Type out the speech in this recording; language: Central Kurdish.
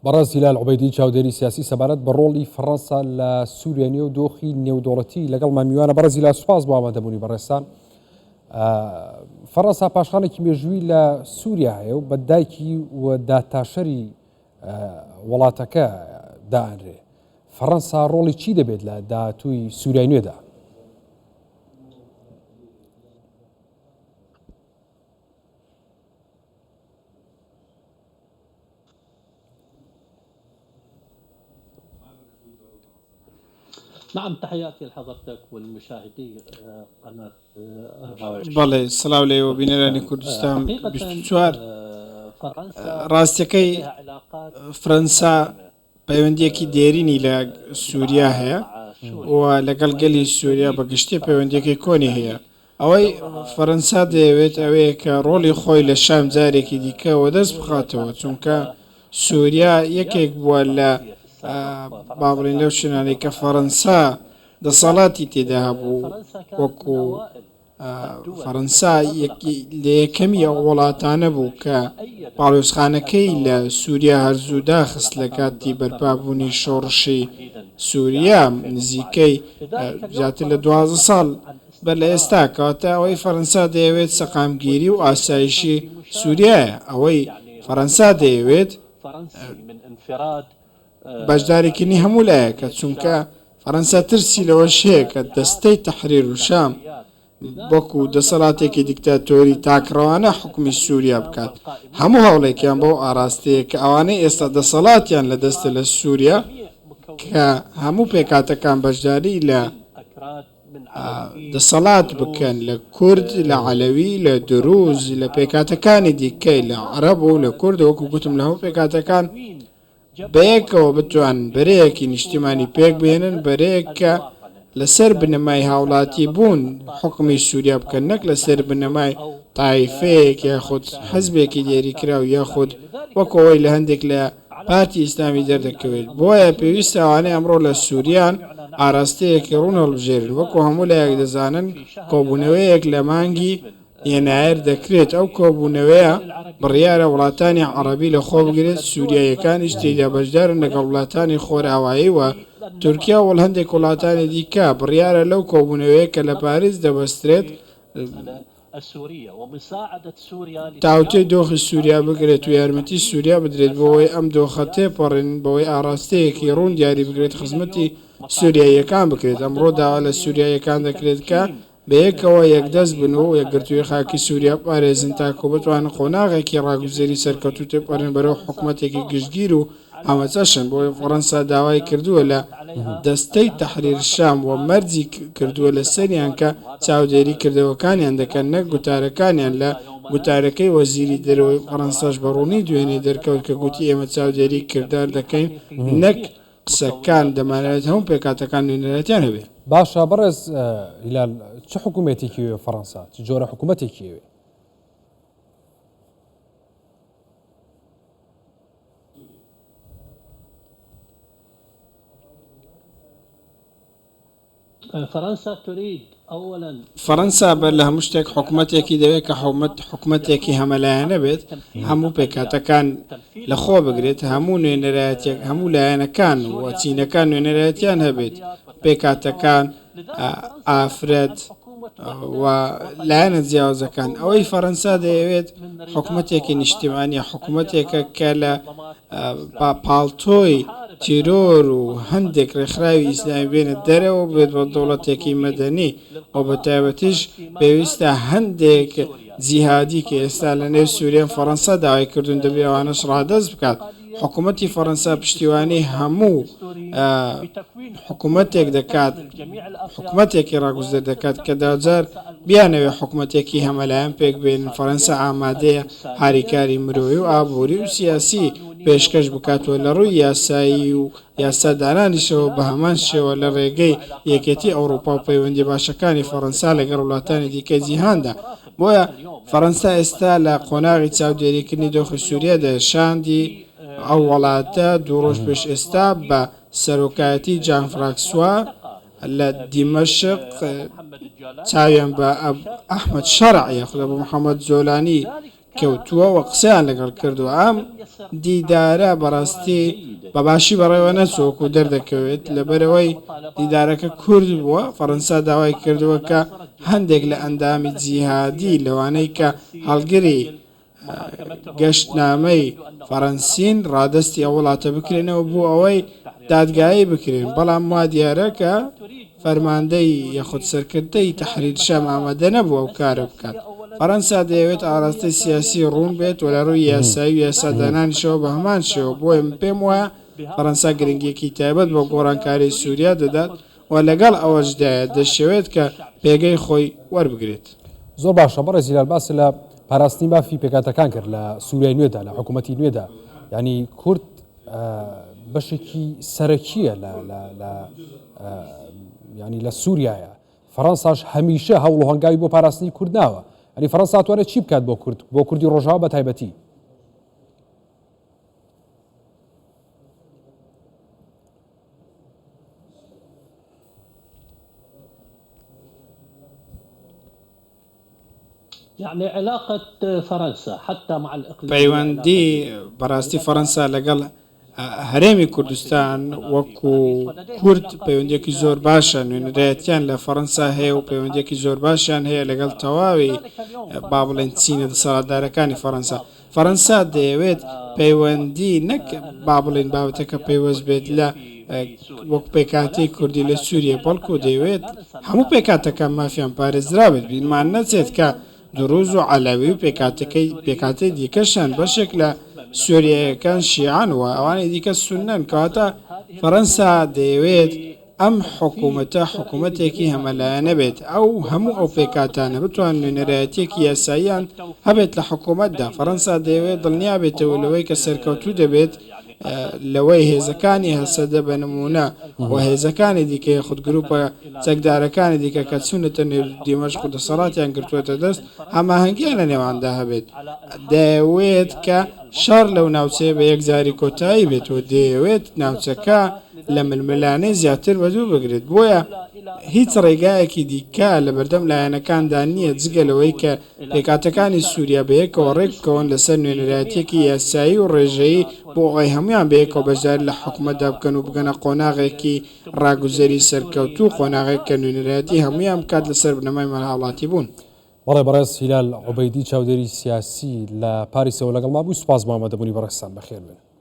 بەڕێز هیلال عوبەیدی چاودێری سیاسی سەبارەت بە ڕۆڵی فەڕەنسا لە سووریا و دۆخی نێودوڵەتی لەگەڵ مامیوانە. بەڕێز هیلال سوپاس بۆ ئامادەبوونی بەڕێستان. فەڕەنسا پاشخانێکی مێژووی لە سووریا هەیە و بە دایکی و داتاشەری وڵاتەکە دائەنرێ. فەڕەنسا ڕۆڵی چی دەبێت لە داهاتووی سووریای نوێدا؟ نعم، تحياتي لحضرتك والمشاهدي قناة 24. بەڵێ سلااو لێەوە بینەرانی کوردستان 24 ڕاستەکەی فەرەنسا پەیوەندیەکی دێرینی لە سووریا هەیە و لەگەڵ گەلی سووریا بە گشتی پەیوەندیەکەی کۆنی هەیە. ئەوەی فەرەنسا دەیەوێت ئەوەیە کە ڕۆڵی خۆی لە شام جارێکی دیکەەوە دەست بخاتەوە، چونکە سووریا یەکێک بووە لە بابڵین لەو شوێنانەی کە فەڕەنسا دەسەڵاتی تێدا هەبوو، وەکو فەڕەنسا لە یەکەمی ئەو وڵاتانە بوو کە پاڵۆزخانەکەی لە سووریا هەرزوو داخست لە کاتی بەرپابوونی شۆڕشی سووریا نزیکەی زیاتر لە 12 ساڵ بەر لە ئێستا. کەواتە ئەوەی فەڕەنسا دەیەوێت سەقامگیری و ئاسایشی سووریایە. ئەوەی فەڕەنسا دەیەوێت بەشدارێکردنی هەموو لایەکە، چونکە فەڕەنسا ترسی لەوە شەیە کە دەستەی تەحریر و شام بۆکو دەسەڵاتێکی دیکتاتۆری تاکڕەوانە حکومی سووریا بکات. هەموو هەوڵێکیان بۆ ئاراستەیە کە ئەوانەی ئێستا دەسەڵاتیان لە دەستە لە سووریا کە هەموو پێکاتەکان بەشداری لە دەسەڵات بکەن لە کورد، لە عەلەوی، لە دروز، لە پێکاتەکانی دیکەی، لە عەرەب و لە کورد، وەکو گوتم لە هەموو پێکاتەکان بەیەکەوە بتوان بەرەیەکی نیشتیمانی پێک بێنن، بەرەیەک کە لەسەر بنەمای هاوڵاتی بوون حکمی سووریا بکەن، نەک لەسەر بنەمای تایفەیەک یاخود حەزبێکی دیاریکراو یاخود وەکەوەی لە هەندێک لە پارتی ئیسلامی دەردەکەوێت. بۆیە پێویستە ئەوانەی ئەمڕۆ لە سووریان ئاراستەیەکی ڕوون هەڵبژێرن. وەکو هەموو لایەک دەزانن کۆبوونەوەیەک لە مانگی یەنایر دەکرێت. ئەو کۆبوونەوەیە بڕیارە وڵاتانی عەرەبی لە خۆ بگرێت، سووریایەکانیش تێیدا بەشدارن لەگەڵ وڵاتانی خۆرئاوایی و تورکیا و هەندێک وڵاتانی دیکە. بڕیارە لەو کۆبوونەوەیە کە لە پاریس دەبەسترێت تاوتەی دۆخی سووریا بگرێت و یارمەتی سووریا بدرێت بۆەوەی ئەم دۆخە تێپەڕێن، بەوەی ئاراستەیەکی ڕوون دیاری بگرێت، خزمەتی سووریاییەکان بکرێت. ئەمڕۆ داوا لە سووریاییەکان دەکرێت کە بەیەکەوە یەکدەست بن و یەکگرتووی خاکی سووریا پارێزن تاکو بتوانن قۆناغێکی ڕاگوزێری سەرکەوتوو تێپەڕێن بەرەو حکوومەتێکی گشتگیر و هەمەچەشن. بۆی فەڕەنسا داوای کردووە لە دەستەی تەحریر شام و مەرجی کردووە لە سەریان کە چاودێری کردەوەکانیان دەکەن، نەک گوتارەکانیان. لە گوتارەکەی وەزیری دەرەوەی فەڕەنساش بەڕوونی دوێنێ دەرکەوت کە گوتی ئێمە چاودێری کردار دەکەین، نەک قسەکان دەمانەوێت هەموو پێکاتەکان نوێنەرەتیان هەبێت. باشە بەڕێز هیلال، چه حکوومەتێکی وێ فەڕەنسا؟ چ جۆرە حکوومەتێکی وێ؟ فەڕەنسا بەر لە هەموو شتێک حکوومەتێکی دەوێت کە حکوومەتێکی هەمەلایەنە بێت، هەموو پێکاتەکان لە خۆ بگرێت، هەموو نوێنەرایەتێک هەموو لایەنەکان و چینەکان نوێنەرایەتیان هەبێت، پێکاتەکان ئافرەت و لایەنە جیاوازەکان. ئەوەی فەڕەنسا دەیەوێت حکوومەتێکی نیشتیمانی، حکوومەتێکە کە لە پاڵتۆی تیرۆر و هەندێک ڕێکخراوی ئیسلامی بێنە دەرەوە بێت بە دەوڵەتێکی مەدەنی و بە تایبەتیش پێویستە هەندێک جیهادی کە ئێستا لە نێو سووریان فەڕەنسا داوای کردوون دەبێت ئەوانەش ڕادەست بکات. حکوومەتی فەڕەنسا پشتیوانی هەموو حکوومەتێک دەکات، حکوومەتێکی ڕاگوزەر دەکات کە داجار بیانەوێ حکوومەتێکی هەمەلایەن پێک بێن. فەڕەنسا ئامادەیە هاریکاری مرۆیی و ئابووری و سیاسی پێشکەش بکاتوە لە ڕووی یاسایی و یاسادانانیشەوە بە هەمان شێوە لە ڕێگەی یەکێتی ئەوروپا و پەیوەندی باشەکانی فەڕەنسا لەگەڵ وڵاتانی دیکەی جیهاندا. بۆیە فەڕەنسا ئێستا لە قۆناغی چاودێریکردنی دۆخی سووریا دەشاندی ئەو وڵاتە دوو ڕۆژ پێش ئێستا بە سەرۆکایەتی جان فرانسوا لە دیمەشق چاویان بە ئەحمەد شەرع یاخود بە محەممەد جۆلانی کەوتووە و قسەیان لەگەڵ کردو ئەم دیدارە بەڕاستی بەباشی بەڕێوە نەچۆک و دەردەکەوێت لەبەرەوەی دیدارەکە کورد بووە فەڕەنسا داوای کردووە کە هەندێک لە ئەندامی جیهادی لەوانەی کە هەڵگری گەشتنامەی فەڕەنسین ڕادستی ئەو وڵاتە بکرێنەوە بوو ئەوەی دادگایی بکرێن بەڵام وا دیارەکە فەرماندەی یەخود سەرکردەی تەحریر شەم ئامادە نەبووە ئەو کارە بکات فەڕەنسا دەیەوێت ئاراستەی سیاسی ڕوون بێت و لە ڕووی یاسایی و یاسادانانیشەوە بە هەمان شێوە بۆیە پێم وایە فەڕەنسا گرنگیەکی تایبەت بۆ گۆڕانکاری سووریا دەدات و لەگەڵ ئەوەشدایە دەشەوێت کە پێگەی خۆی وەربگرێت زۆر باشە بەڕێ زیلال باس لە پاراستنی مافی پێکاتەکان کرد لە سووریای نوێدا لە حکوومەتی نوێدا ینی کورد بەشێکی سەرەکیە ینی لە سووریایە فەڕەنساش هەمیشە هەوڵ و هەنگاوی بۆ پاراستنی کورد ناوە ئەنی فەڕەنسا توانێت چی بکات بۆ کوردی ڕۆژاوا بە تایبەتی يعني علاقة فرنسا حتى مع الإقليم پەیوەندی بەڕاستی فەڕەنسا لەگەڵ هەرێمی کوردستان وەکو کورد پەیوەندێکی زۆر باشە نوێنەرایەتیان لە فەڕەنسا هەیە و پەیوەندێکی زۆر باشیان هەیە لەگەڵ تەواوی با بڵێن چینە دەسەڵاتدارەکانی فەڕەنسا دەیەوێت پەیوەندی نەک با بڵێن بابەتەکە پەیوەست بێت لە وەک پێکاتی کوردی لە سووریە بەڵکو دەیەوێت هەموو پێکاتەکان مافیان پارێزرابێت بیرمان نەچێت کە دروز و عەلاوی و پێکاتی دیکەشان بەشێک لە سووریەکان شیعان و ئەوانی دیکە سونەن کەواتە فەڕەنسا دەیەوێت ئەم حکوومەتێکی هەمەلایەنە بێت ئەو هەموو ئەو پێکاتانە بتوان نوێنەرایەتێکی یاساییان هەبێت لە حکوومەتدا فەڕەنسا دەیەوێت دڵنیا بێتەوە لەوەی کە سەرکەوتوو دەبێت لەوەی هێزەکانی هەسەدە بە نمونە و هێزەکانی دیکە خودگروپە چەکدارەکانی دیکە کە چوونەتە دیمەشق و دەسەڵاتیان گرتووەتە دەست هەماهەنگیان لە نێواندا هەبێت دەیەوێت کە شەڕ لەو ناوچەیە بە یەکجاری کۆتایی بێت و دەیەوێت ناوچەکە لە ململانەی زیاتر بەدوو بگرێت بۆیە هیچ ڕێگایەکی دیکە لە بەردەم لایەنەکاندا نییە جگەلەوەی کە پێکاتەکانی سووریا بەیەکەوە ڕێک بکەون لەسەر نوێنەرایەتێکی یاسایی و ڕێژەیی بۆ ئەوەی هەمویان بەیەکەوە بەشدار لە حکوومەتدا بکەن و بگەنە قۆناغێکی ڕاگوزەری سەرکەوتوو قۆناغێک کە نوێنەرایەتی هەمویان بکات لەسەر بنەمای مەرحەڵاتی بوون. بەڕێز هیلال عوبەیدی چاودێری سیاسی لە پاریسەوە لەگەڵ ما بوو سوپاس بۆ ئامادەبوونی بەڕێستان بەخێر بن.